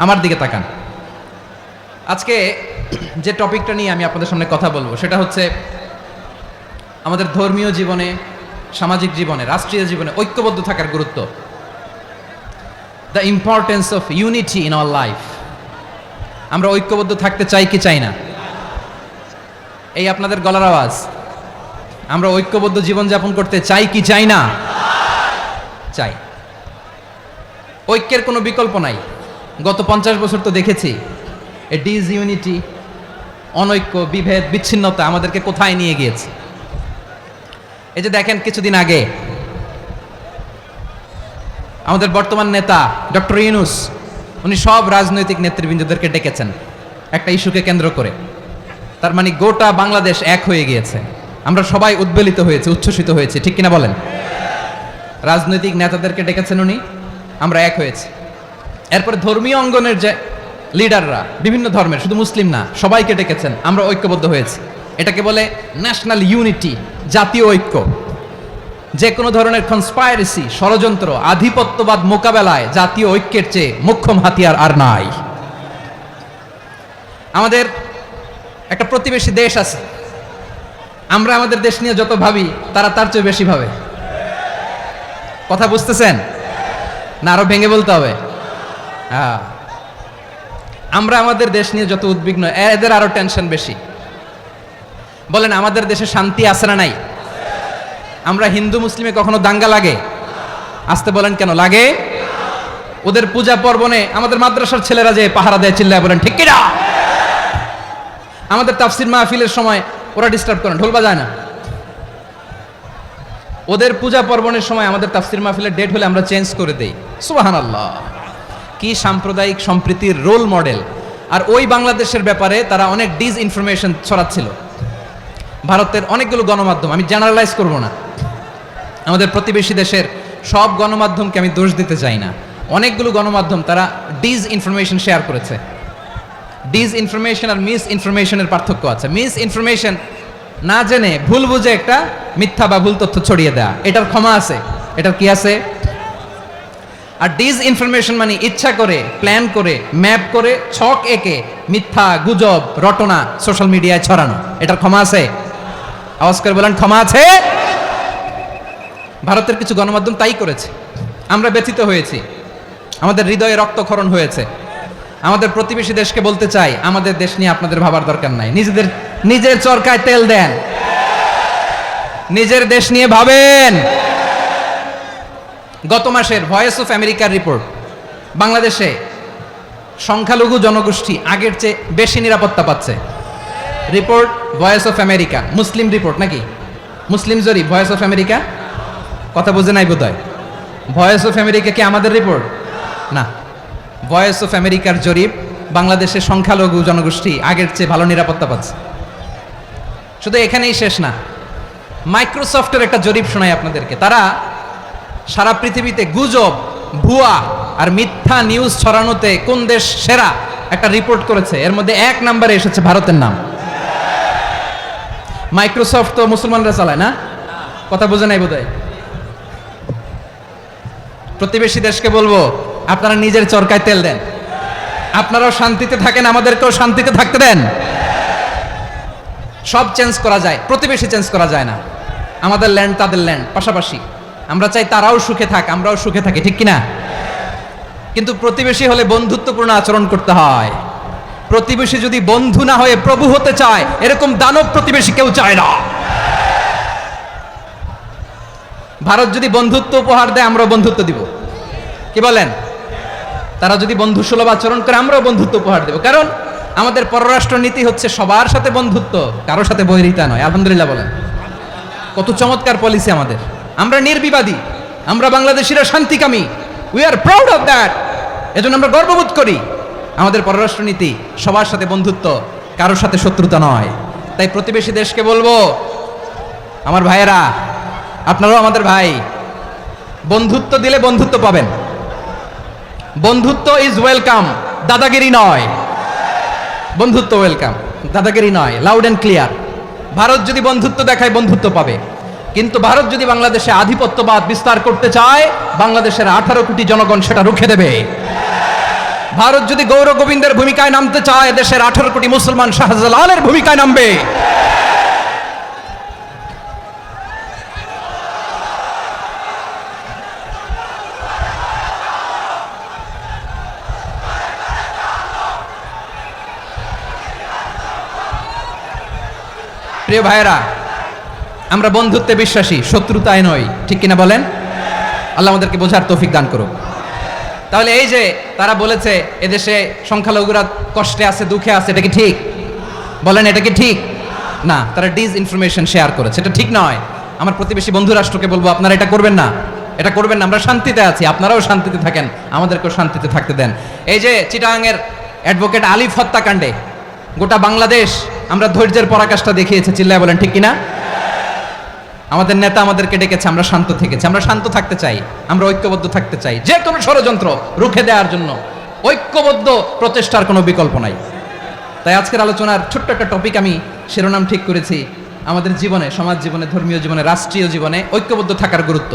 আমার দিকে তাকান। আজকে যে টপিকটা নিয়ে আমি আপনাদের সামনে কথা বলবো সেটা হচ্ছে আমাদের ধর্মীয় জীবনে, সামাজিক জীবনে, রাষ্ট্রীয় জীবনে ঐক্যবদ্ধ থাকার গুরুত্ব। The importance of unity in our life. আমরা ঐক্যবদ্ধ থাকতে চাই কি চাই না? এই আপনাদের গলার আওয়াজ। আমরা ঐক্যবদ্ধ জীবনযাপন করতে চাই কি চাই না? চাই। ঐক্যের কোনো বিকল্প নাই। গত 50 বছর তো দেখেছি এ ডিসইউনিটি, অনৈক্য, বিভেদ, বিচ্ছিন্নতা আমাদেরকে কোথায় নিয়ে গিয়েছে। এই যে দেখেন, কিছুদিন আগে আমাদের বর্তমান নেতা ডক্টর ইউনূস, উনি সব রাজনৈতিক নেতৃবৃন্দদেরকে ডেকেছেন একটা ইস্যুকে কেন্দ্র করে। তার মানে গোটা বাংলাদেশ এক হয়ে গিয়েছে। আমরা সবাই উদ্বেলিত হয়েছে, উচ্ছ্বসিত হয়েছে, ঠিক কিনা বলেন? রাজনৈতিক নেতাদেরকে ডেকেছেন উনি, আমরা এক হয়েছি। এরপরে ধর্মীয় অঙ্গনের যে লিডাররা, বিভিন্ন ধর্মের, শুধু মুসলিম না, সবাইকে ডেকেছেন, আমরা ঐক্যবদ্ধ হয়েছি। এটাকে বলে ন্যাশনাল ইউনিটি, জাতীয় ঐক্য। যে কোনো ধরনের কনস্পাইরেসি, ষড়যন্ত্র, আধিপত্যবাদ মোকাবেলায় জাতীয় ঐক্যের চেয়ে মোক্ষম হাতিয়ার আর নাই। আমাদের একটা প্রতিবেশী দেশ আছে, আমরা আমাদের দেশ নিয়ে যত ভাবি তারা তার চেয়ে বেশি ভাবে। কথা বুঝতেছেন না? আরো ভেঙে বলতে হবে। হ্যাঁ, আমরা আমাদের দেশ নিয়ে যত উদ্বিগ্ন, এদের আরো টেনশন বেশি। বলেন, আমাদের দেশে শান্তি আছে না নাই? আমরা হিন্দু মুসলিমে কখনো দাঙ্গা লাগে? আসতে বলেন, কেন লাগে? ওদের পূজা পর্বণে আমাদের মাদ্রাসার ছেলেরা যে পাহারা দেয়, চিল্লায় বলেন ঠিক কিনা? আমাদের তাফসির মাহফিলের সময় ওরা ডিস্টার্ব করেন, ঢোল বাজায় না। ওদের পূজা পার্বণের সময় আমাদের তাফসির মাহফিলের ডেট হলে আমরা চেঞ্জ করে দেই। সুবহানাল্লাহ! কি সাম্প্রদায়িক সম্প্রীতির রোল মডেল। আর ওই বাংলাদেশের ব্যাপারে তারা অনেক ডিসইনফরমেশন ছড়াচ্ছিল। ভারতের অনেকগুলো গণমাধ্যম, আমি জেনারেলাইজ করব না, আমাদের প্রতিবেশী দেশের সব গণমাধ্যমকে আমি দোষ দিতে চাই না। অনেকগুলো গণমাধ্যম তারা ডিসইনফরমেশন শেয়ার করেছে। ডিসইনফরমেশন আর মিস ইনফরমেশনের পার্থক্য আছে। মিস ইনফরমেশন না জেনে ভুল বুঝে একটা মিথ্যা বা ভুল তথ্য ছড়িয়ে দেয়া, এটার ক্ষমা আছে, এটার কি আছে? আর ডিসইনফরমেশন মানে ইচ্ছা করে, প্ল্যান করে, ম্যাপ করে, ছক এঁকে মিথ্যা, গুজব, রটনা সোশ্যাল মিডিয়ায় ছড়ানো, এটার ক্ষমা আছে? আওয়াজ করে বলেন, ক্ষমা আছে? ভারতের কিছু গণমাধ্যম তাই করেছে। আমরা ব্যথিত হয়েছি, আমাদের হৃদয়ে রক্তক্ষরণ হয়েছে। আমাদের প্রতিবেশী দেশকে বলতে চাই, আমাদের দেশ নিয়ে আপনাদের ভাবার দরকার নাই। নিজের চরকায় তেল দেন, নিজের দেশ নিয়ে ভাবেন। গত মাসের ভয়েস অফ আমেরিকার রিপোর্ট, বাংলাদেশে সংখ্যালঘু জনগোষ্ঠী আগের চেয়ে বেশি নিরাপত্তা পাচ্ছে। Report voice of America, Muslim report নাকি? মুসলিম জরিপ, ভয়েস অফ আমেরিকা। কথা বুঝে নাই বোধহয়। ভয়েস অফ আমেরিকা কি আমাদের রিপোর্ট? না, ভয়েস অফ আমেরিকার জরিপ, বাংলাদেশের সংখ্যালঘু জনগোষ্ঠী আগের চেয়ে ভালো নিরাপত্তা পাচ্ছে। শুধু এখানেই শেষ না, মাইক্রোসফটের একটা জরিপ শোনাই আপনাদেরকে। তারা সারা পৃথিবীতে গুজব, ভুয়া আর মিথ্যা নিউজ ছড়ানোতে কোন দেশ সেরা একটা রিপোর্ট করেছে। এর মধ্যে 1 নম্বরে এসেছে ভারতের নাম। মাইক্রোসফট তো মুসলমানরা চালায় না? কথা বোঝে নাই বোধহয়। প্রতিবেশী দেশকে বলবো, আপনারা নিজের চরকায় তেল দেন, আপনারাও শান্তিতে থাকেন, আমাদেরকেও শান্তিতে থাকতে দেন। সব চেঞ্জ করা যায়, প্রতিবেশী চেঞ্জ করা যায় না। আমাদের ল্যান্ড তাদের ল্যান্ড, পাশাপাশি। আমরা চাই তারাও সুখে থাক, আমরাও সুখে থাকি, ঠিক কিনা? কিন্তু প্রতিবেশী হলে বন্ধুত্বপূর্ণ আচরণ করতে হয়। প্রতিবেশী যদি বন্ধু না হয়ে প্রভু হতে চায়, এরকম দানব প্রতিবেশী কেউ চায় না। ভারত যদি বন্ধুত্ব উপহার দেয়, আমরাও বন্ধুত্ব দিব। কি বলেন? তারা যদি বন্ধু সুলভ আচরণ করে, আমরাও বন্ধুত্ব উপহার দেব। কারণ আমাদের পররাষ্ট্র নীতি হচ্ছে সবার সাথে বন্ধুত্ব, কারোর সাথে বৈরিতা নয়। আলহামদুলিল্লাহ বলেন, কত চমৎকার পলিসি আমাদের। আমরা নির্বিবাদী, আমরা বাংলাদেশিরা শান্তিকামী। We are proud of that. এজন্য আমরা গর্ববোধ করি। আমাদের পররাষ্ট্র নীতি সবার সাথে বন্ধুত্ব, কারোর সাথে শত্রুতা নয়। তাই প্রতিবেশী দেশকে বলবো, আমার ভাইয়েরা, আপনারাও আমাদের ভাই, বন্ধুত্ব দিলে বন্ধুত্ব পাবেন। বন্ধুত্ব ইজ ওয়েলকাম, দাদাগিরি নয়। বন্ধুত্ব ওয়েলকাম, দাদাগিরি নয়। Loud and clear. ভারত যদি বন্ধুত্ব দেখায়, বন্ধুত্ব পাবে। কিন্তু ভারত যদি বাংলাদেশে আধিপত্যবাদ বিস্তার করতে চায়, বাংলাদেশের 18 কোটি জনগণ সেটা রুখে দেবে। ভারত যদি গৌর গোবিন্দের ভূমিকায় নামতে চায়, দেশের 18 কোটি মুসলমান শাহজালালের ভূমিকায় নামবে। প্রিয় ভাইরা, আমরা বন্ধুত্বে বিশ্বাসী, শত্রুতায় নয়, ঠিক কিনা বলেন? আল্লাহ আমাদেরকে বোঝার তৌফিক দান করুক। তাহলে এই যে তারা বলেছে এদেশে সংখ্যালঘুরা কষ্টে আছে, দুঃখে আছে, এটা কি ঠিক? বলেন, এটা কি ঠিক? না, তারা ডিস ইনফরমেশন শেয়ার করেছে, এটা ঠিক নয়। আমার প্রতিবেশী বন্ধু রাষ্ট্রকে বলবো, আপনারা এটা করবেন না, এটা করবেন না। আমরা শান্তিতে আছি, আপনারাও শান্তিতে থাকেন, আমাদেরকেও শান্তিতে থাকতে দেন। এই যে চিটাগাংয়ের অ্যাডভোকেট আলিফ হত্যাকাণ্ডে গোটা বাংলাদেশ আমরা ধৈর্যের পরাকাষ্ঠা দেখিয়েছে, চিল্লায় বলেন ঠিক কিনা? আমাদের নেতা আমাদেরকে ডেকেছে, আমরা শান্ত থেকেছি। আমরা শান্ত থাকতে চাই, আমরা ঐক্যবদ্ধ থাকতে চাই। যে কোনো ষড়যন্ত্র রুখে দেওয়ার জন্য ঐক্যবদ্ধ প্রচেষ্টার কোনো বিকল্প নাই। তাই আজকের আলোচনার ছোট্ট একটা টপিক আমি শিরোনাম ঠিক করেছি, আমাদের জীবনে, সমাজ জীবনে, ধর্মীয় জীবনে, রাষ্ট্রীয় জীবনে ঐক্যবদ্ধ থাকার গুরুত্ব।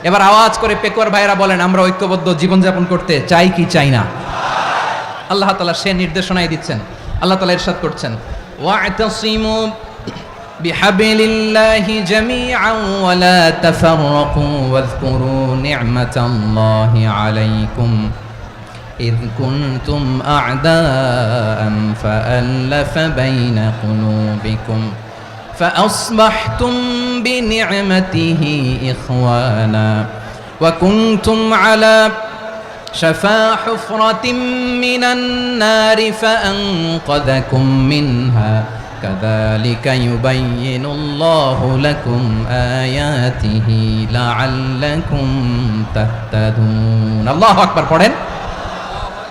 এবার আওয়াজ করে পেকুয়ার ভাইয়েরা বলেন, আমরা ঐক্যবদ্ধ জীবনযাপন করতে চাই কি চাই না? আল্লাহ তাআলা সে নির্দেশনাই দিচ্ছেন। আল্লাহ তাআলা ইরশাদ করছেন, ওয়া'তাসিমু বিহাবিলিল্লাহি জামিআন ওয়া লা তাফাররাকু ওয়াযকুরু নি'মাতাল্লাহি আলাইকুম إذ كنتم أعداء فألف بين قلوبكم فأصبحتم بنعمته إخوانا وكنتم على شفا حفرة من النار فأنقذكم منها كذلك يبين الله لكم آياته لعلكم تهتدون الله أكبر পড়েন।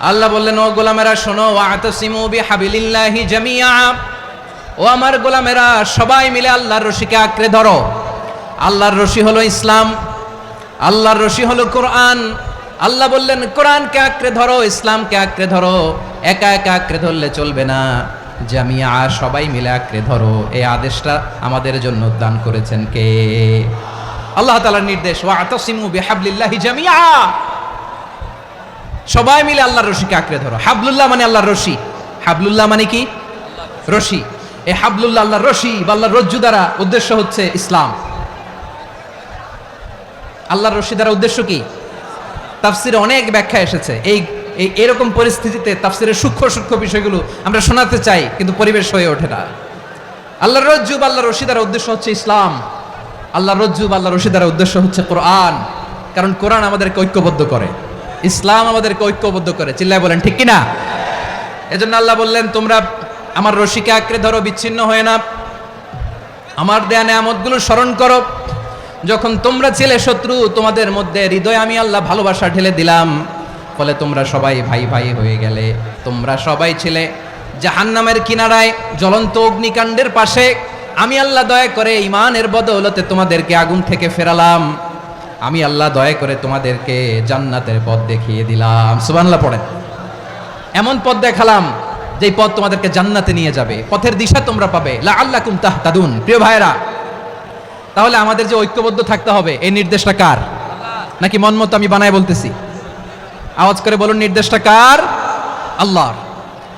আল্লাহ বললেন, ও গোলামেরা শোনো, ওয়া'তাসিমু বিহাবিলিল্লাহি জামিআ, ও আমার গোলামেরা সবাই মিলে আল্লাহর রশিকে আঁকড়ে ধরো। আল্লাহর রশি হলো ইসলাম, আল্লাহর রশি হলো কোরআন। আল্লাহ বললেন কোরআনকে আঁকড়ে ধরো, ইসলামকে আঁকড়ে ধরো। একা একা আঁকড়ে ধরলে চলবে না, জামিআ, সবাই মিলে আঁকড়ে ধরো। এই আদেশটা আমাদের জন্য দান করেছেন কে? আল্লাহ তাআলার নির্দেশ, ওয়া'তাসিমু বিহাবলিল্লাহি জামিআ, সবাই মিলে আল্লাহর রশিকে আঁকড়ে ধরো। হাবলুল্লাহ মানে আল্লাহর রশি। হাবলুল্লাহ মানে কি? রশি। এই হাবলুল্লাহ আল্লাহর রশি বা আল্লাহর রজ্জু দ্বারা উদ্দেশ্য হচ্ছে ইসলাম। আল্লাহর রশি দ্বারা উদ্দেশ্য কি? তাফসিরে অনেক ব্যাখ্যা এসেছে। এরকম পরিস্থিতিতে তাফসিরের সূক্ষ্ম সূক্ষ্ম বিষয়গুলো আমরা শোনাতে চাই, কিন্তু পরিবেশ হয়ে ওঠে না। আল্লাহর রজ্জু বা আল্লাহর রশি দ্বারা উদ্দেশ্য হচ্ছে ইসলাম। আল্লাহর রজ্জু বা আল্লাহর রশি দ্বারা উদ্দেশ্য হচ্ছে কোরআন, কারণ কোরআন আমাদেরকে ঐক্যবদ্ধ করে, ইসলাম আমাদেরকে ঐক্যবদ্ধ করে। চিল্লায় বলেন ঠিক কিনা? এজন্য আল্লাহ বললেন, তোমরা আমার রশিকে আঁকড়ে ধরো, বিচ্ছিন্ন হয়ে না। আমার দেয়া নেয়ামতগুলো স্মরণ করো। যখন তোমরা ছিলে শত্রু, তোমাদের মধ্যে হৃদয়ে আমি আল্লাহ ভালোবাসা ঢেলে দিলাম, ফলে তোমরা সবাই ভাই ভাই হয়ে গেলে। তোমরা সবাই ছিলে জাহান্নামের কিনারায়, জ্বলন্ত অগ্নিকাণ্ডের পাশে। আমি আল্লাহ দয়া করে ঈমানের বদৌলতে তোমাদেরকে আগুন থেকে ফেরালাম। আমি আল্লাহ দয়া করে তোমাদেরকে জান্নাতের পথ দেখিয়ে দিলাম। সুবহানাল্লাহ পড়েন। এমন পথ দেখালাম যেই পথ তোমাদেরকে জান্নাতে নিয়ে যাবে, পথের দিশা তোমরা পাবে। লাআল্লাকুম তাহতাদুন। প্রিয় ভাইরা, তাহলে আমাদের যে ঐক্যবদ্ধ থাকতে হবে, এই নির্দেশটা কার? নাকি মন মতো আমি বানায় বলতেছি? আওয়াজ করে বলুন, নির্দেশটা কার? আল্লাহর।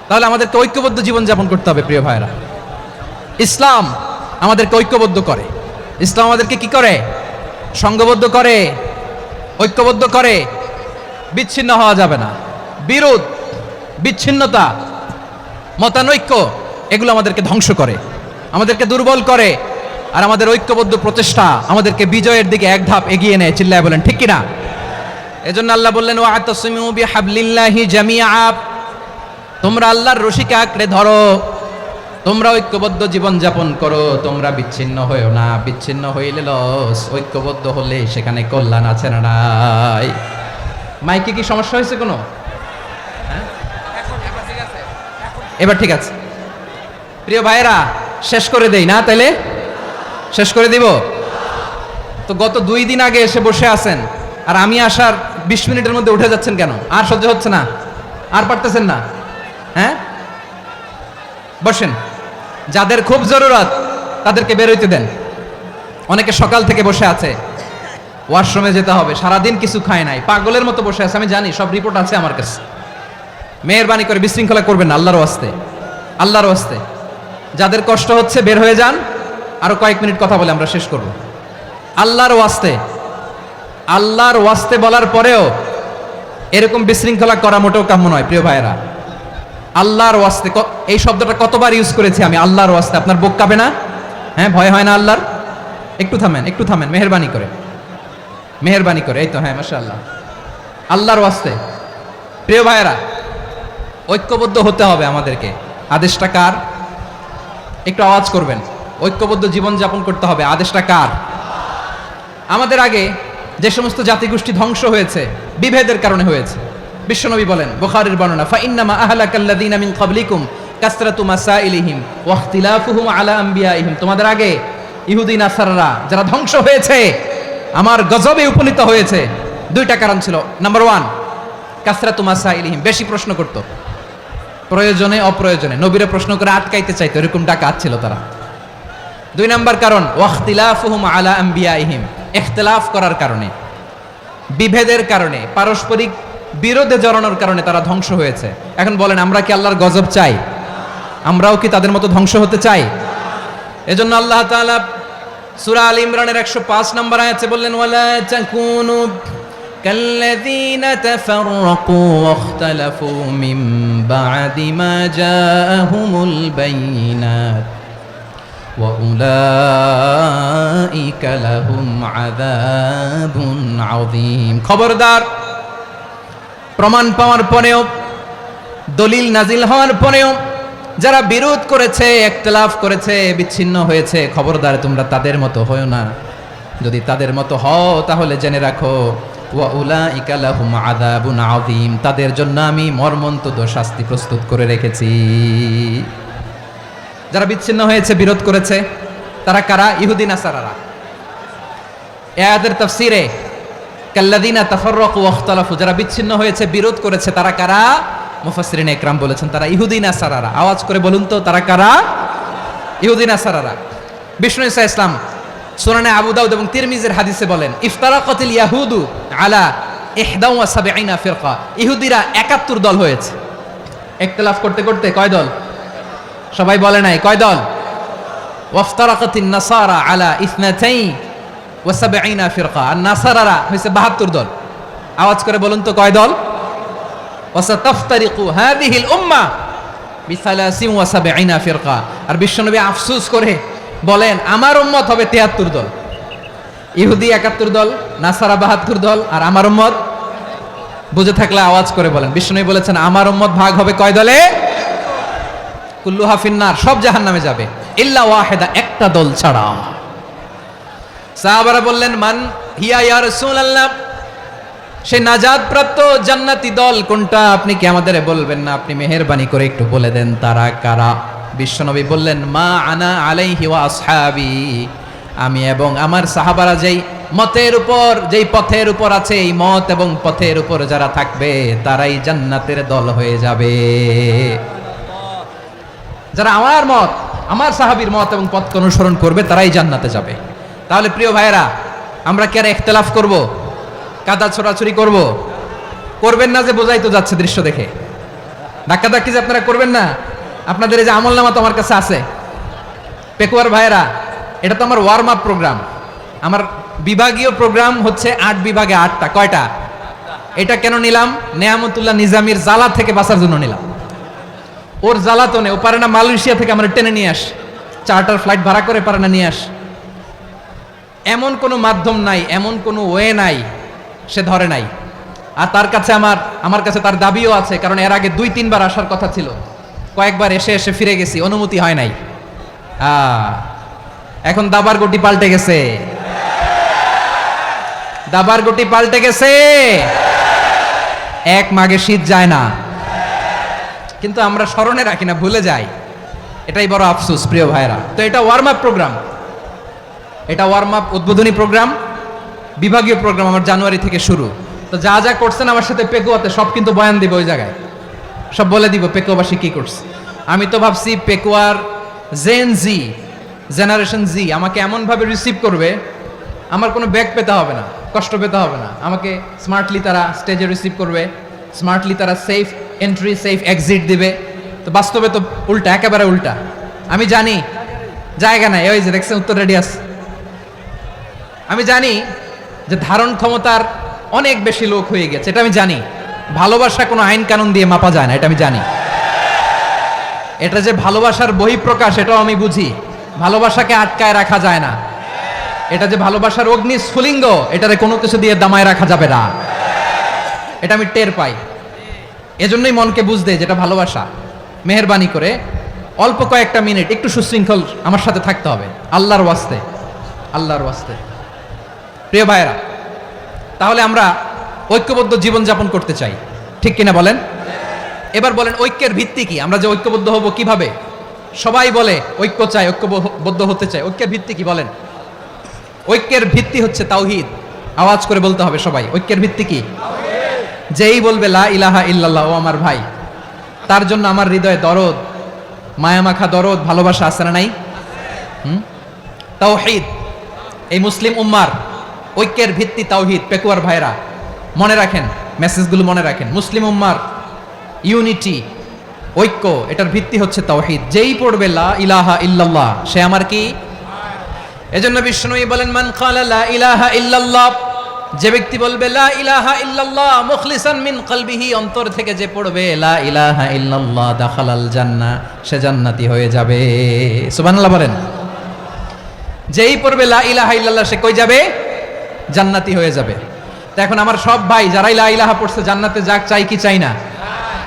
তাহলে আমাদেরকে ঐক্যবদ্ধ জীবন যাপন করতে হবে। প্রিয় ভাইরা, ইসলাম আমাদেরকে ঐক্যবদ্ধ করে। ইসলাম আমাদেরকে কি করে? সংঘবদ্ধ করে, ঐক্যবদ্ধ করে। বিচ্ছিন্ন হওয়া যাবে না। বিরোধ, বিচ্ছিন্নতা, মতানৈক্য, এগুলো আমাদেরকে ধ্বংস করে, আমাদেরকে দুর্বল করে। আর আমাদের ঐক্যবদ্ধ প্রচেষ্টা আমাদেরকে বিজয়ের দিকে এক ধাপ এগিয়ে নেয়। চিল্লায় বলেন ঠিক কিনা? এজন্য আল্লাহ বললেন, ওয়া'তাসিমু বিহাবলিল্লাহি জামিআ, তোমরা আল্লাহর রশিকে আঁকড়ে ধরো, তোমরা ঐক্যবদ্ধ জীবন যাপন করো, তোমরা বিচ্ছিন্ন হয়েও না। বিচ্ছিন্ন হইলে লস, ঐক্যবদ্ধ হলে সেখানে কল্যাণ আছে না নাই? মাইকে কি সমস্যা হয়েছে কোনো? এবার ঠিক আছে। প্রিয় ভাইরা, শেষ করে দেই না? তাইলে শেষ করে দিব তো। গত 2 দিন আগে এসে বসে আছেন, আর আমি আসার 20 মিনিটের মধ্যে উঠে যাচ্ছেন কেন? আর সহ্য হচ্ছে না? আর পারতেছেন না? হ্যাঁ, বসেন। যাদের খুব জরুরত তাদেরকে বের হইতে দেন। অনেকে সকাল থেকে বসে আছে, ওয়াশরুমে যেতে হবে, সারাদিন কিছু খায় নাই, পাগলের মতো বসে আছে। আমি জানি, সব রিপোর্ট আছে আমার কাছে। মেহেরবানি করে বিশৃঙ্খলা করবেন না, আল্লাহর ওয়াস্তে, আল্লাহর ওয়াস্তে। যাদের কষ্ট হচ্ছে বের হয়ে যান, আরো কয়েক মিনিট কথা বলে আমরা শেষ করব। আল্লাহর ওয়াস্তে, আল্লাহর ওয়াস্তে বলার পরেও এরকম বিশৃঙ্খলা করা মোটেও কাম্য নয় প্রিয় ভাইয়েরা। আল্লাহর ওয়াস্তে, এই শব্দটা কতবার ইউজ করেছি আমি, আল্লাহর ওয়াস্তে। আপনার বুক কাঁপে না? হ্যাঁ, ভয় হয় না আল্লাহর? একটু থামেন, একটু থামেন, মেহেরবানি করে, মেহেরবানি করে। এই তো, হ্যাঁ, মাশাআল্লাহ। আল্লাহর ওয়াস্তে প্রিয় ভাইয়েরা, ঐক্যবদ্ধ হতে হবে আমাদেরকে। আদেশটা কার? একটু আওয়াজ করবেন। ঐক্যবদ্ধ জীবন যাপন করতে হবে। আদেশটা কার? আমাদের আগে যে সমস্ত জাতিগোষ্ঠী ধ্বংস হয়েছে বিভেদের কারণে হয়েছে। বিশ্বনবী বলেন, বুখারীর বর্ণনা, ফাইন্নামা আহলাকাল্লাযীনা মিন ক্বাবলিকুম কাসরাতু মাসাইলিহিম ওয়া ইখতিলাফুহুম আলা আম্বিয়াইহিম। তোমাদের আগে ইহুদি নাসারারা যারা ধ্বংস হয়েছে, আমার গজবে উপনীত হয়েছে, দুইটা কারণ ছিল। নাম্বার 1, কাসরাতু মাসাইলিহিম, বেশি প্রশ্ন করত, প্রয়োজনে অপ্রয়োজনে নবীরা প্রশ্ন করে আটকাইতে চাইতো, এরকম ডাকাত ছিল তারা। 2 নাম্বার কারণ, ওয়া ইখতিলাফুহুম আলা আম্বিয়াইহিম, ইখতিলাফ করার কারণে, বিভেদের কারণে, পারস্পরিক বিরোধে জড়ানোর কারণে তারা ধ্বংস হয়েছে। এখন বলেন, আমরা কি আল্লাহর গজব চাই? আমরাও কি তাদের মতো ধ্বংস হতে চাই? এজন্য আল্লাহ তাআলা সূরা আল ইমরানের 105 নম্বর আয়াতে বললেন, ওয়ালা তাকুনু কাল্লাযীনা তাফাররাকু ওয়াখতালাফু মিন বা'দি মা জাআহুমুল বাইয়িনাত ওয়া উলাইকা লাহুম আযাবুন আযীম। খবরদার, প্রমাণ পাওয়ার পরেও, দলিল নাজিল হওয়ার পরেও যারা বিরোধ করেছে, ইখতিলাফ করেছে, বিচ্ছিন্ন হয়েছে, খবরদার তোমরা তাদের মতো হয়ো না। যদি তাদের মতো হও তাহলে জেনে রাখো, ওয়া উলাইকা লাহুম আযাবুন আযীম, তাদের জন্য আমি মর্মন্তুদ শাস্তি প্রস্তুত করে রেখেছি। যারা বিচ্ছিন্ন হয়েছে, বিরোধ করেছে, তারা কারা? ইহুদি নাসারারা। এই আয়াতের তাফসীরে কাল্লাযীনা তাফাররাকু ওয়া ইখতালাফু, যারা বিচ্ছিন্ন হয়েছে, বিরোধ করেছে, তারা কারা? মুফাসসিরিনে ইকরাম বলেছেন তারা ইহুদি নাসারারা। আওয়াজ করে বলুন তো, তারা কারা? ইহুদি নাসারারা। বিষ্ণু ঈসা ইসলাম সুনানে আবু দাউদ এবং তিরমিজির হাদিসে বলেন, ইফতারাকাতিল ইয়াহুদু আলা 71 ফিরকা, ইহুদিরা 71 দল হয়েছে। ইখতিলাফ করতে করতে কয় দল? সবাই বলে নাই, কয় দল? ওয়াফতারাকাতিন নাসারা আলা 72 ফিরকা, আর নাসারারা হয়েছে 72 দল। আওয়াজ করে বলুন তো, কয় দল? ওয়াসাতাফতারিকু হাযিহিল উম্মাহ বি73 ফিরকা। আর বিশ্বনবী আফসোস করে বলেন, আমার উম্মত হবে 73 দল। ইহুদি 71 দল, নাসারা 72 দল, আর আমার উম্মত, বুঝে থাকলে আওয়াজ করে বলেন। বিশ্বনবী বলেছেন, আমার উম্মত ভাগ হবে কয় দলে? কুল্লুহা ফিন্নার, সব জাহান্নামে যাবে, ইল্লা ওয়াহিদা, একটা দল ছাড়া। সাহাবারা বললেন, মান হিয়া ইয়া রাসূলুল্লাহ, সে নাজাত প্রাপ্ত জান্নাতি দল কোনটা? আপনি কি আমাদের বলবেন না? আপনি মেহেরবানি করে একটু বলে দেন তারা কারা। বিশ্বনবী বললেন, মা আনা আলাইহি ওয়া আসহাবি, আমি এবং আমার সাহাবারা যেই মতের উপর, যেই পথের উপর আছে, এই মত এবং পথের উপর যারা থাকবে তারাই জান্নাতের দল হয়ে যাবে। যারা আমার মত, আমার সাহাবীর মত এবং পথকে অনুসরণ করবে তারাই জান্নাতে যাবে। তাহলে প্রিয় ভাইয়েরা, আমরা কি আর ইখতিলাফ করব? কাদা ছোড়াছুরি করব? করবেন না যে বোঝাই তো যাচ্ছে দৃশ্য দেখে। ধাক্কাধাক্কি যে আপনারা করবেন না। আপনাদের এই যে আমলনামা তো আমার কাছে আছে। পেকুয়ার ভাইয়েরা, এটা তো আমার ওয়ার্ম আপ প্রোগ্রাম। আমার বিভাগীয় প্রোগ্রাম হচ্ছে 8 বিভাগে 8টা। কয়টা? এটা কেন নিলাম? নেয়ামতুল্লাহ নিজামীর জ্বালা থেকে বাঁচার জন্য নিলাম। ওর জ্বালাতনে ও পারে না মালয়েশিয়া থেকে আমার টেনে নিয়ে আস, চার্টার ফ্লাইট ভাড়া করে পারে না নিয়ে আস। এমন কোনো মাধ্যম নাই, এমন কোনো ওয়ে নাই সে ধরে নাই। আর তার কাছে আমার কাছে তার দাবিও আছে, কারণ এর আগে 2-3 বার আসার কথা ছিল। কয়েকবার এসে ফিরে গেছি, অনুমতি হয় নাই। এখন দাবার গটি পাল্টে গেছে, দাবার গটি পাল্টে গেছে। এক মাঘে শীত যায় না, কিন্তু আমরা স্মরণে রাখি না, ভুলে যাই। এটাই বড় আফসোস প্রিয় ভাইরা। তো এটা ওয়ার্ম আপ প্রোগ্রাম, এটা ওয়ার্ম আপ উদ্বোধনী প্রোগ্রাম, বিভাগীয় প্রোগ্রাম আমার জানুয়ারি থেকে শুরু। তো যা যা করছেন আমার সাথে পেকুয়াতে সব কিন্তু বয়ান দিব, ওই জায়গায় সব বলে দিব পেকুয়াবাসী কি করছে। আমি তো ভাবছি পেকুয়ার জেনারেশন জি আমাকে এমনভাবে রিসিভ করবে, আমার কোনো ব্যাক পেতে হবে না, কষ্ট পেতে হবে না। আমাকে স্মার্টলি তারা স্টেজে রিসিভ করবে, স্মার্টলি তারা সেফ এন্ট্রি সেফ এক্সিট দিবে, তো বাস্তবে তো উল্টা, একেবারে উল্টা। আমি জানি জায়গা নাই, ওই যে দেখছেন উত্তর রেডি আছে। আমি জানি যে ধারণ ক্ষমতার অনেক বেশি লোক হয়ে গেছে, এটা আমি জানি। ভালোবাসা কোনো আইন কানুন দিয়ে মাপা যায় না, এটা আমি জানি। এটা যে ভালোবাসার বহিঃপ্রকাশ, এটাও আমি বুঝি। ভালোবাসাকে আটকায় রাখা যায় না। এটা যে ভালোবাসার অগ্নি স্ফুলিঙ্গ, এটারে কোনো কিছু দিয়ে দামায় রাখা যাবে না, এটা আমি টের পাই। এজন্যই মনকে বুঝতে যেটা ভালোবাসা। মেহেরবানি করে অল্প কয়েকটা মিনিট একটু সুশৃঙ্খল আমার সাথে থাকতে হবে, আল্লাহর ওয়াস্তে, আল্লাহর ওয়াস্তে। প্রিয় ভাইয়েরা, তাহলে আমরা ঐক্যবদ্ধ জীবনযাপন করতে চাই, ঠিক কিনা বলেন? এবার বলেন ঐক্যের ভিত্তি কি? আমরা যে ঐক্যবদ্ধ হব কিভাবে? সবাই বলে ঐক্য চাই, ঐক্যবদ্ধ হতে চাই। ঐক্যের ভিত্তি কি বলেন? ঐক্যের ভিত্তি হচ্ছে তাওহীদ। আওয়াজ করে বলতে হবে সবাই, ঐক্যের ভিত্তি কি? যেই বলবে লা ইলাহা ইল্লাল্লাহ, ও আমার ভাই, তার জন্য আমার হৃদয়ে দরদ, মায়ামাখা দরদ, ভালোবাসা আছে না নাই? তাওহীদ। এই মুসলিম উম্মার ঐক্যের ভিত্তি তাওহীদ। পেকুয়ার ভাইরা মনে রাখেন, মেসেজগুলো মনে রাখেন। মুসলিম উম্মার ইউনিটি, ঐক্য, এটার ভিত্তি হচ্ছে তাওহীদ। যেই পড়বে লা ইলাহা ইল্লাল্লাহ, সে আমার কি? এজন্য বিষ্ণুই বলেন, মান ক্বালা লা ইলাহা ইল্লাল্লাহ, যে ব্যক্তি বলবে লা ইলাহা ইল্লাল্লাহ মুখলিসান মিন কলবিহি, অন্তর থেকে যে পড়বে লা ইলাহা ইল্লাল্লাহ, দাখালাল জান্নাহ, সে জান্নাতি হয়ে যাবে। সুবহানাল্লাহ বলেন। যেই পড়বে লা ইলাহা ইল্লাল্লাহ, সে কই যাবে? জান্নাতি হয়ে যাবে। তো এখন আমার সব ভাই যারাই লা ইলাহা পড়ছে জান্নাতে যাক, চাই কি চাই না?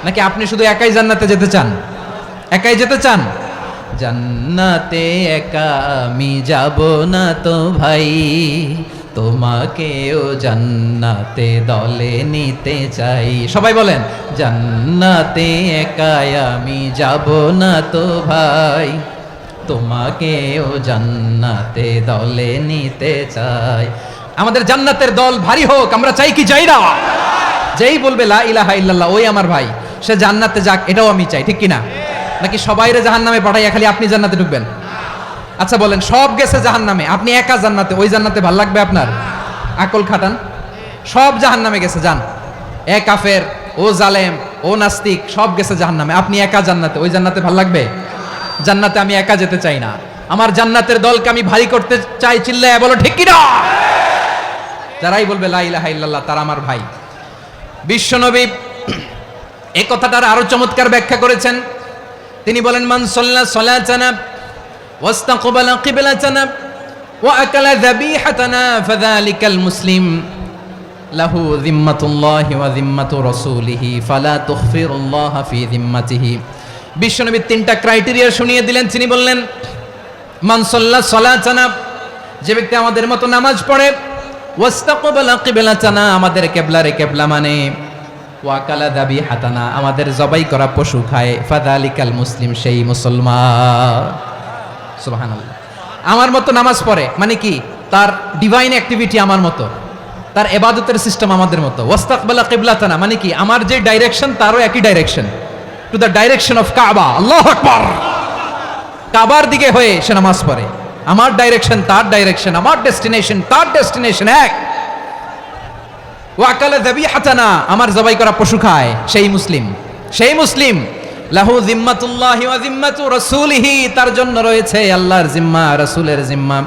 নাকি আপনি শুধু একাই জান্নাতে যেতে চান? একাই যেতে চান? জান্নাতে একা আমি যাব না তো ভাই, তোমাকেও জান্নাতে দলে নিতে চাই। সবাই বলেন, জান্নাতে একা আমি যাব না তো ভাই, তোমাকেও জান্নাতে দলে নিতে চাই। আমাদের জান্নাতের দল ভারী হোক, আমরা চাই কি চাই না? যেই বলবে লা ইলাহা ইল্লাল্লাহ, ওই আমার ভাই, সে জান্নাতে যাক, এটাও আমি চাই, ঠিক কিনা? নাকি সবাইরে জাহান্নামে পাঠাইয়া খালি আপনি জান্নাতে ঢুকবেন? আচ্ছা বলেন, সব গেছে জাহান্নামে, আপনি একা জান্নাতে, ওই জান্নাতে ভাল লাগবে আপনার? আকল খাটান। সব জাহান্নামে গেছে, যান। এ কাফের, ও জালেম, ও নাস্তিক, সব গেছে জাহান্নামে, আপনি একা জান্নাতে, ওই জান্নাতে ভাল লাগবে? জান্নাতে আমি একা যেতে চাই না, আমার জান্নাতের দলকে আমি ভারী করতে চাই। চিল্লায় বলো ঠিক কিনা? যারাই বলবে লা ইলাহা ইল্লাল্লাহ, তারা আমার ভাই। বিশ্বনবী এই কথাটার আরো চমৎকার ব্যাখ্যা করেছেন। তিনি বলেন, মান সাল্লা সালাতানা ওয়াস্তাকবালা কিবলাতানা ওয়া আকালা যাবিহাতানা ফাযালিকাল মুসলিম লাহু যিম্মাতুল্লাহি ওয়া যিম্মাতু রাসূলিহি ফালা তুখফিরুল্লাহা ফি যিম্মাতিহি। বিশ্বনবী তিনটা ক্রাইটেরিয়া শুনিয়ে দিলেন। তিনি বললেন, মান সাল্লা সালাতানা, যে ব্যক্তি আমাদের মতো নামাজ পড়ে, ওয়াস্তাকবালা কিবলাতানা, আমাদের কিবলারে কিবলা মানে, ওয়াকালা যাবিহাতানা, আমাদের জবাই করা পশু খায়, ফাযালিকাল মুসলিম, সেই মুসলমান। সুবহানাল্লাহ। আমার মতো নামাজ পড়ে মানে কি? তার ডিভাইন অ্যাক্টিভিটি আমার মতো, তার ইবাদতের সিস্টেম আমাদের মতো। ওয়াস্তাকবালা কিবলাতানা মানে কি? আমার যে ডাইরেকশন, তারও একই direction, to the direction of কাবা। আল্লাহু আকবার। কাবার দিকে হয়ে সে নামাজ পড়ে। আমার ডাইরেকশন, তার ডাইরেকশন, আমার ডেস্টিনেশন, তার ডেস্টিনেশন এক। ওয়াকালা যাবিহাতানা, আমার জবাই করা পশু খায়, সেই মুসলিম, সেই মুসলিম। লাহু যিম্মাতুল্লাহি ওয়া যিম্মাতু রাসূলিহি, তার জন্য রয়েছে আল্লাহর জিম্মা, রাসূলের জিম্মা।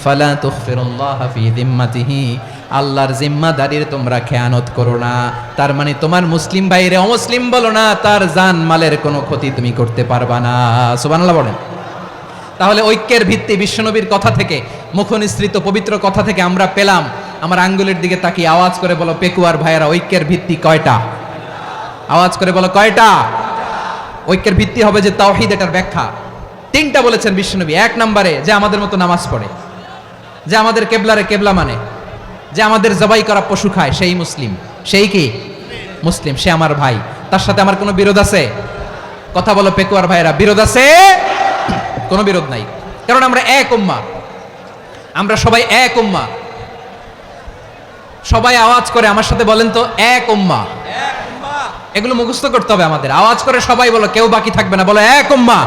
ফালা তুখফিরুল্লাহা ফি যিম্মাতিহি, আল্লাহর জিম্মাদারির তোমরা খেয়ানত করো না। তার মানে তোমার মুসলিম ভাইরে অমুসলিম বলো না, তার জান মালের কোনো ক্ষতি তুমি করতে পারবা না। সুবহানাল্লাহ বলেন। তাহলে ঐক্যের ভিত্তি বিশ্বনবীর কথা থেকে, মুখনিসৃত পবিত্র কথা থেকে আমরা পেলাম। আমার আঙ্গুলের দিকে তাকিয়ে আওয়াজ করে বলো পেকুয়ার ভাইয়েরা, ঐক্যের ভিত্তি কয়টা? আওয়াজ করে বলো কয়টা? ঐক্যের ভিত্তি হবে যে তাওহীদ, এটার ব্যাখ্যা তিনটা বলেছেন বিশ্বনবী। এক নম্বরে, যে আমাদের মতো নামাজ পড়ে, যে আমাদের কেবলারে কেবলা মানে, যে আমাদের জবাই করা পশু খায়, সেই মুসলিম। সেই কি? মুসলিম, সে আমার ভাই। তার সাথে আমার কোনো বিরোধ আছে? কথা বলো পেকুয়ার ভাইয়েরা, বিরোধ আছে? কোনো বিরোধ নাই, কারণ আমরা এক উম্মা, আমরা সবাই এক উম্মা। সবাই আওয়াজ করে আমার সাথে বলেন তো, এক উম্মা। এগুলো মুখস্থ করতে হবে আমাদের। আওয়াজ করে সবাই বলো, কেউ বাকি থাকবে না, বলো এক উম্মা।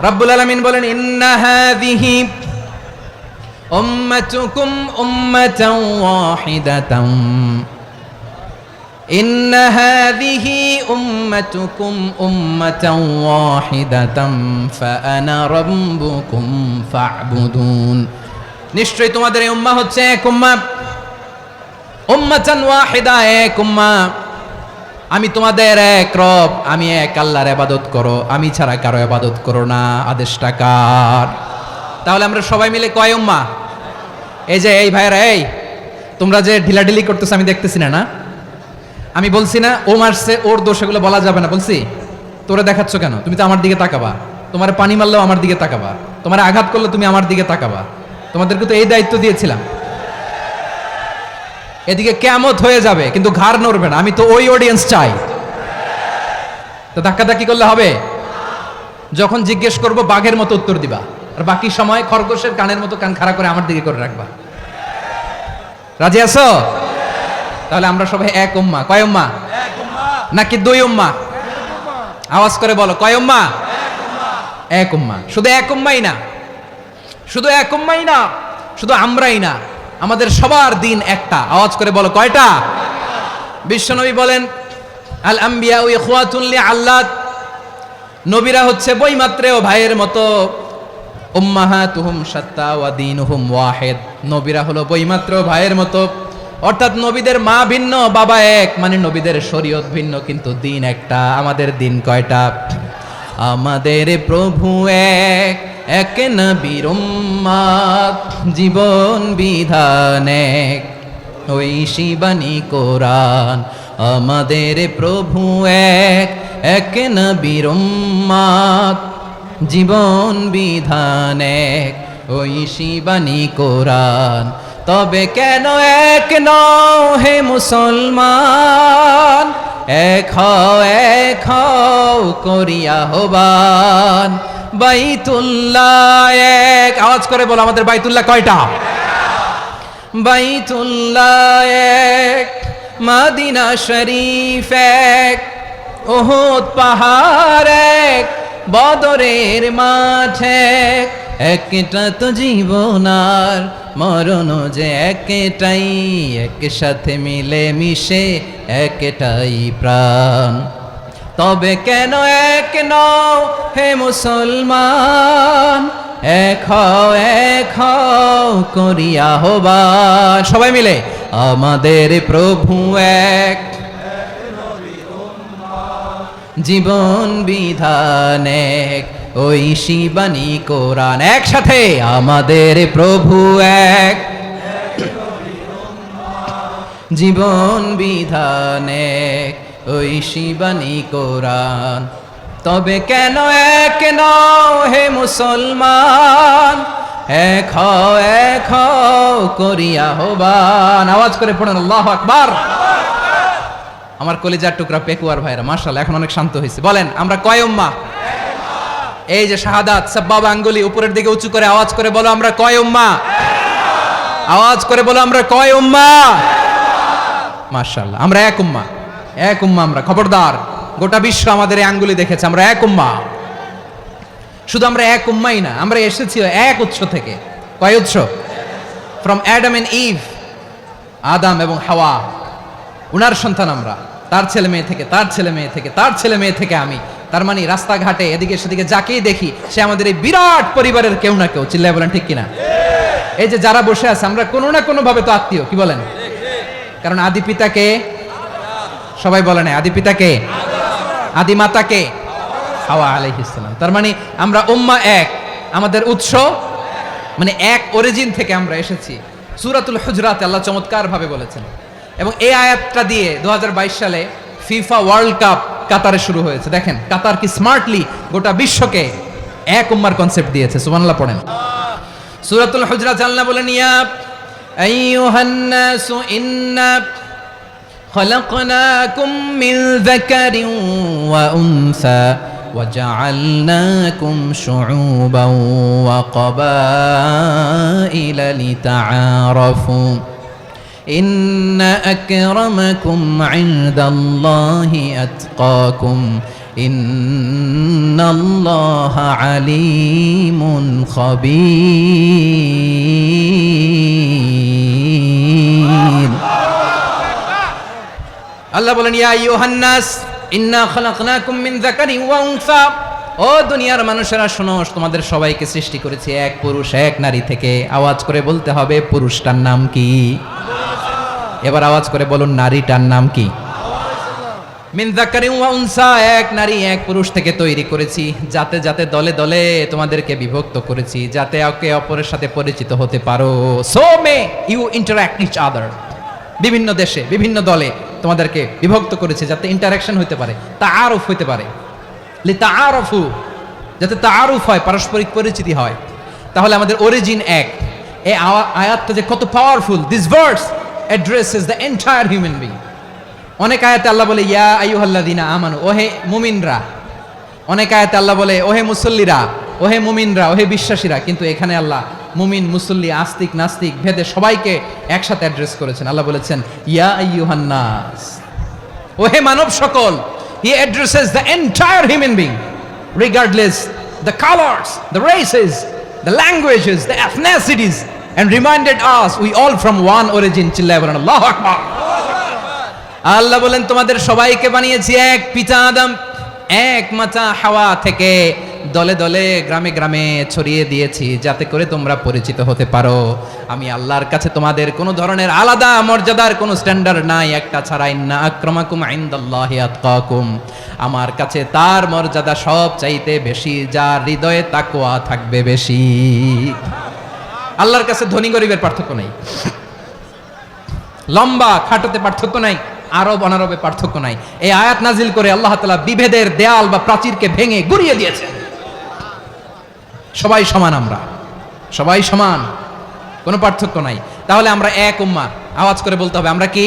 রব্বুল আলামিন বলেন, ইন্না হাযিহি উম্মাতুকুম উম্মাতান ওয়াহিদাতান ইন্না হাযিহি উম্মাতুকুম উম্মাতান ওয়াহিদাতাম ফাআনা রাব্বুকুম ফা'বুদুন। নিশ্চয়ই তোমাদের এই উম্মাহ হচ্ছে এক উম্মাহ, উম্মাতান ওয়াহিদা, এক উম্মাহ। আমি তোমাদের এক রব, আমি এক আল্লাহর ইবাদত করো, আমি ছাড়া কারো ইবাদত করো না। আদেশটা কার? তাহলে আমরা সবাই মিলে কয় উম্মাহ? এই যে এই ভাইরা, এই তোমরা যে ঢিলাঢিলি করতেছ আমি দেখতেছি না। আমি বলছি না ও মারছে ওর দোষ, এগুলো বলা যাবে না। বলছি তোরা দেখাচ্ছ কেন? তুমি তো আমার দিকে তাকাবা। তোমার পানি মারলেও আমার দিকে তাকাবা, তোমার আঘাত করলে তুমি আমার দিকে তাকাবা। তোমাদেরকে তো এই দায়িত্ব দিয়েছিলাম। এদিকে কিয়ামত হয়ে যাবে কিন্তু ঘাড় নড়বে না। আমি তো ওই অডিয়েন্স চাই। তো ধাক্কাধাক্কি করলে হবে? যখন জিজ্ঞেস করব বাঘের মতো উত্তর দিবা, আর বাকি সময় খরগোশের কানের মতো কান খাড়া করে আমার দিকে করে রাখবা। রাজি আছো? তাহলে আমরা সবাই এক উম্মাহ। কয় উম্মাহ? নাকি দুই উম্মাহ? আওয়াজ করে বলো, কয় উম্মাহ? এক উম্মাহ। শুধু এক উম্মাই না, শুধু এক উম্মাই না, শুধু আমরাই না, আমাদের সবার দিন একটা। আওয়াজ করে বলো, কয়টা? বিশ্বনবী বলেন, আল আম্বিয়া ইখওয়াতুন লিআল্লাত, নবীরা হচ্ছে বইমাত্রেও ভাইয়ের মতো। উম্মাহাতুহুম শাত্তা ওয়া দীনুহুম ওয়াহিদ, নবীরা হলো বইমাত্রেও ভাইয়ের মতো। অর্থাৎ নবীদের মা ভিন্ন, বাবা এক, মানে নবীদের শরীয়ত ভিন্ন, কিন্তু দিন একটা। আমাদের দিন কয়টা? আমাদের প্রভু এক, এক নবীর উম্মত, জীবন বিধান এক, ওই শিবানী কোরআন। আমাদের প্রভু এক, এক নবীর উম্মত, জীবন বিধান এক, ওই শিবানী কোরআন। তবে কেন এক নও হে মুসলমান? এক হও করিয়া আহ্বান। বাইতুল্লাহ এক, আওয়াজ করে বলো আমাদের বাইতুল্লাহ কয়টা? বাইতুল্লাহ এক, মদিনা শরীফ এক, উহুদ পাহাড় এক, বদরের মাঠ এক। একটা তো জীবন আর মরণ যে একটাই, একসাথে মিলে মিশে একটাই প্রাণ। তবে কেন এক নও হে মুসলমান? এক হও করিয়া আহ্বান। সবাই মিলে, আমাদের প্রভু এক, জীবন বিধান এক, ওই শিবানী কোরআন। একসাথে, আমাদের প্রভু এক, জীবন বিধান এক, ওই শিবানী কোরআন। তবে কেন এক নও হে মুসলমান? এক হও করিয়া আহ্বান। আওয়াজ করে পড়েন আল্লাহু আকবার। আমার কলিজার টুকরা পেকুয়ার ভাইরা, মাশাআল্লাহ এখন অনেক শান্ত হয়েছে। বলেন আমরা কয় উম্মাহ? এই যে শাহাদাত, সাব্বাবা আঙ্গুলি উপরের দিকে উঁচু করে আওয়াজ করে বলো আমরা কয় উম্মাহ? আওয়াজ করে বলো আমরা কয় উম্মাহ? মাশাআল্লাহ, আমরা এক উম্মাহ, এক উম্মাহ আমরা। খবরদার, গোটা বিশ্ব আমাদের এই আঙ্গুলি দেখেছে, আমরা এক উম্মাহ। শুধু আমরা এক উম্মাই না, আমরা এসেছি এক উৎস থেকে। কয় উৎস? ফ্রম অ্যাডাম এন্ড ইভ, আদম এবং হাওয়া, উনার সন্তান আমরা। তার ছেলে মেয়ে থেকে, তার ছেলে মেয়ে থেকে, তার ছেলে মেয়ে থেকে আমি। তার মানে রাস্তাঘাটে এদিকে সেদিকে যাকেই দেখি সে আমাদের এই বিরাট পরিবারের কেউ না কেউ। চিল্লায় বলেন ঠিক কিনা? এই যে যারা বসে আছে, আমরা কোনো না কোনো ভাবে তো আত্মীয়। কি বলেন? কারণ আদি পিতাকে, সবাই বলে না, আদি পিতাকে, আদি মাতাকে, হাওয়া আলাইহিস সালাম। তার মানে আমরা উম্মাহ এক, আমাদের উৎস মানে এক অরিজিন থেকে আমরা এসেছি। সূরাতুল হুজরাতে আল্লাহ চমৎকার ভাবে বলেছেন। এবং এই আয়াতটা দিয়ে 2022 সালে ফিফা ওয়ার্ল্ড কাপ কাতারে শুরু হয়েছে। দেখেন কাতার কি স্মার্টলি গোটা বিশ্বকে এক উম্মার কনসেপ্ট দিয়েছে। সুবহানাল্লাহ পড়েন। সূরাতুল হুজরাত আল্লাহ বলেন, ইয়া আইয়ুহান নাসু ইন্না খলাকনাকুম মিন যাকারিন ওয়া উনসা وجعلناكم شعوبا وقبائل لتعارفوا إن أكرمكم عند الله أتقاكم إن الله عليم خبير আল্লাহ বলেন ইয়া আইয়ুহান নাস ইন্না খালাকনাকুম মিন যাকারিন ওয়া উনসা, ও দুনিয়ার মানুষেরা শোনো, তোমাদের সবাইকে সৃষ্টি করেছি এক পুরুষ এক নারী থেকে। আওয়াজ করে বলতে হবে পুরুষটার নাম কি? এবার আওয়াজ করে বলুন নারীটার নাম কি? মিন যাকারিন ওয়া উনসা, এক নারী এক পুরুষ থেকে তৈরি করেছি, যাতে যাতে দলে দলে তোমাদেরকে বিভক্ত করেছি, যাতে একে অপরের সাথে পরিচিত হতে পারো। So may you interact each other, বিভিন্ন দেশে বিভিন্ন দলে তোমাদেরকে বিভক্ত করেছে যাতে ইন্টারাকশন হতে পারে, তাআরুফ হতে পারে, লিতাআরাফু, যাতে তাআরুফ হয়, পারস্পরিক পরিচিতি হয়। তাহলে আমাদের অরিজিন এক। এই আয়াতটা যে কত powerful! This verse addresses the entire human being. অনেক আয়াতে আল্লাহ বলে ইয়া আইয়ুহাল্লাযীনা আমানু, ওহে মুমিনরা। অনেক আয়াতে আল্লাহ বলে ওহে মুসল্লিরা, ওহে মুমিনরা, ওহে বিশ্বাসীরা। কিন্তু এখানে আল্লাহ মুমিন মুসল্লি আস্তিক নাস্তিক ভেদে সবাইকে একসাথে অ্যাড্রেস করেছেন। আল্লাহ বলেছেন ইয়া আইয়ুহান নাস, ওহে মানব সকল। হি addresses the entire human being regardless the colours, the races, the languages, the এথনিসিটিস, and reminded us we all from one origin. চিল্লায় বলেন আল্লাহু আকবার। আল্লাহ বলেন তোমাদের সবাইকে বানিয়েছি এক পিতা আদম, এক মাতা হাওয়া থেকে, দলে দলে গ্রামে গ্রামে ছড়িয়ে দিয়েছি যাতে করে তোমরা পরিচিত হতে পারো। আমি আল্লাহর কাছে তোমাদের কোনো ধরনের আলাদা মর্যাদার কোনো স্ট্যান্ডার্ড নাই একটা ছাড়া। ইন্না আক্রামাকুম ইনদাল্লাহি আতকাকুম, আমার কাছে তার মর্যাদা সব চাইতে বেশি যার হৃদয়ে তাকওয়া থাকবে বেশি। আল্লাহর কাছে ধনী গরিবের পার্থক্য নাই, লম্বা খাটোতে পার্থক্য নাই, আরব অনারবে পার্থক্য নাই। এই আয়াত নাজিল করে আল্লাহ তাআলা বিভেদের দেয়াল বা প্রাচীরকে ভেঙে গুড়িয়ে দিয়েছেন। সবাই সমান, আমরা সবাই সমান, কোনো পার্থক্য নাই। তাহলে আমরা এক উম্মাহ। আওয়াজ করে বলতে হবে আমরা কি?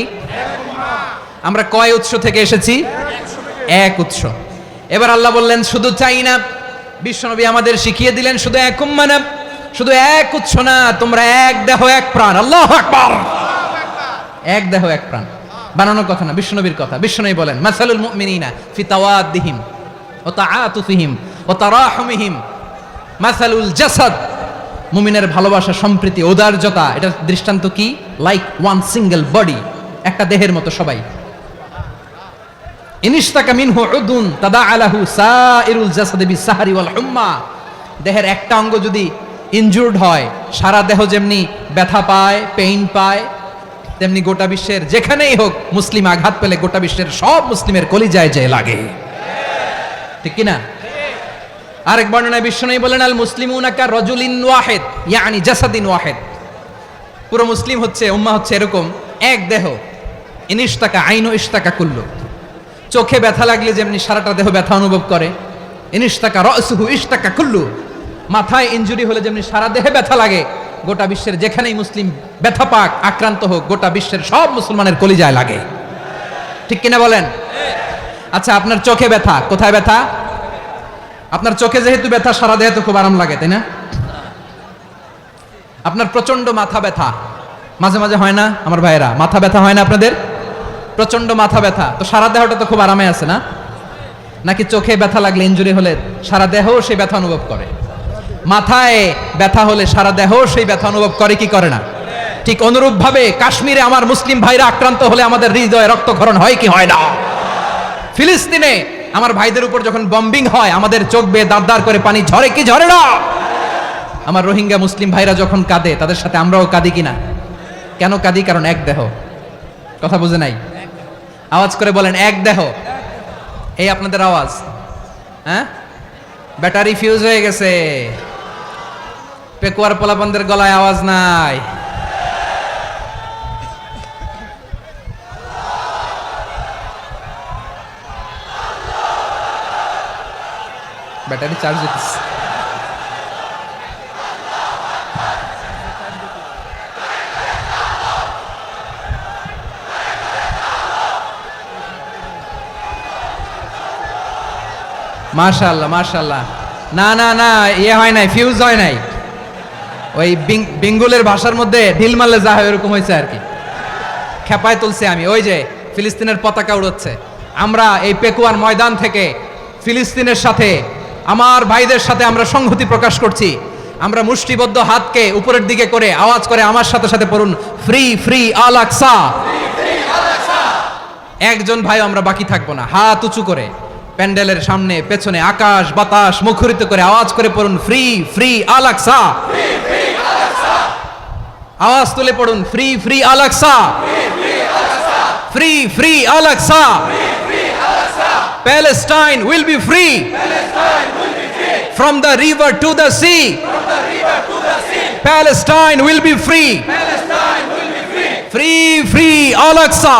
আমরা কয় উৎস থেকে এসেছি? এক উৎস। এবার আল্লাহ বললেন শুধু চাই না, বিশ্বনবী আমাদের শিখিয়ে দিলেন শুধু এক উম্মাহ না, শুধু এক উৎস না, তোমরা এক দেহ এক প্রাণ। আল্লাহু আকবার। এক দেহ এক প্রাণ বানানোর কথা না, বিশ্বনবীর কথা। বিশ্বনবী বলেন মাসালুল মুমিনিনা ফি তাওয়াদ্দিহিম ওয়া তাআতুফিহিম ওয়া তারাহুমিহিম মাসালুল জাসাদ, মুমিনের ভালোবাসা, সম্প্রীতি, ঔদার্যতা, এটার দৃষ্টান্ত কি? লাইক ওয়ান সিঙ্গেল বডি, একটা দেহের মতো সবাই। ইনিশতাকা মিনহু উদুন তাদাআলাহু সাইরুল জাসাদি বিসাহরি ওয়াল হুম্মা, দেহের একটা অঙ্গ যদি ইনজুর্ড হয় সারা দেহ যেমনি ব্যথা পায়, পেইন পায়, তেমনি গোটা বিশ্বের যেখানেই হোক মুসলিম আঘাত পেলে গোটা বিশ্বের সব মুসলিমের কলিজায় যে লাগে, ঠিক কি না? আরেক বর্ণনায় বিশ্বনবী বলেন আল মুসলিমুনা কা রাজুলিন ওয়াহিদ ইয়ানি জাসাদিন ওয়াহিদ, পুরো মুসলিম হচ্ছে, উম্মাহ হচ্ছে এরকম এক দেহ। ইনিশতাকা আইনু ইশতাকা কুল্লু, চোখে ব্যথা লাগলে যেমনি সারাটা দেহ ব্যথা অনুভব করে, ইনিশতাকা রাসুহু ইশতাকা কুল্লু, মাথায় ইনজুরি হলে যেমনি সারা দেহে ব্যথা লাগে, গোটা বিশ্বের যেখানেই মুসলিম ব্যথা পাক, আক্রান্ত হোক, গোটা বিশ্বের সব মুসলমানের কলিজায় লাগে, ঠিক কিনা বলেন? আচ্ছা, আপনার চোখে ব্যথা, কোথায় ব্যথা? আপনার চোখে যেহেতু ব্যথা, সারা দেহে তো খুব আরাম লাগে, তাই না? আপনার প্রচন্ড মাথা ব্যথা মাঝে মাঝে হয় না আমার ভাইয়েরা? মাথা ব্যথা হয় না আপনাদের? প্রচন্ড মাথা ব্যথা, তো সারা দেহটা তো খুব আরামে আছে না? নাকি চোখে ব্যথা লাগলে, ইনজুরি হলে সারা দেহ সেই ব্যথা অনুভব করে? মাথায় ব্যথা হলে সারা দেহ সেই ব্যথা অনুভব করে কি করে না? ঠিক অনুরূপ ভাবে কাশ্মীরে আমার মুসলিম ভাইরা আক্রান্ত হলে আমাদের হৃদয়ে রক্তক্ষরণ হয় কি হয় না? ফিলিস্তিনে আমার ভাইদের উপর যখন বম্বিং হয় আমাদের চোখ বেয়ে দাঁড় দাঁড় করে পানি ঝরে কি ঝরে না? আমার রোহিঙ্গা মুসলিম ভাইরা যখন কাঁদে তাদের সাথে আমরাও কাঁদি কিনা? কেন কাঁদি? কারণ এক দেহ। কথা বুঝে নাই? আওয়াজ করে বলেন এক দেহ। এই আপনাদের আওয়াজ, হ্যাঁ? ব্যাটারি ফিউজ হয়ে গেছে, পেকুয়ার পোলাপানদের গলায় আওয়াজ নাই। ব্যাটারি চার্জ দিতেছে। মাশাআল্লাহ মাশাআল্লাহ। না না না, ইয়ে হয় নাই, ফিউজ হয় নাই। ওই বেঙ্গলের ভাষার মধ্যে ঢিল মারলে যা হয় এরকম হয়েছে আর কি। খেপায় তুলছে আমি। ওই যে ফিলিস্তিনের পতাকা উড়াচ্ছে। আমরা এই পেকুয়ার ময়দান থেকে ফিলিস্তিনের সাথে, আমার ভাইদের সাথে আমরা সংহতি প্রকাশ করছি। আমরা মুষ্টিবদ্ধ হাতকে উপরের দিকে করে আওয়াজ করে আমার সাথে সাথে পড়ুন, ফ্রি ফ্রি আল আকসা, একজন ভাই আমরা বাকি থাকবো না, হাত উঁচু করে প্যান্ডেলের সামনে পেছনে আকাশ বাতাস মুখরিত করে আওয়াজ করে পড়ুন ফ্রি ফ্রি আল আকসা, আওয়াজ তুলে পড়ুন free free Al Aqsa, free free Al Aqsa, Palestine will be free from the river to the sea. Palestine will be free. Free free Al Aqsa.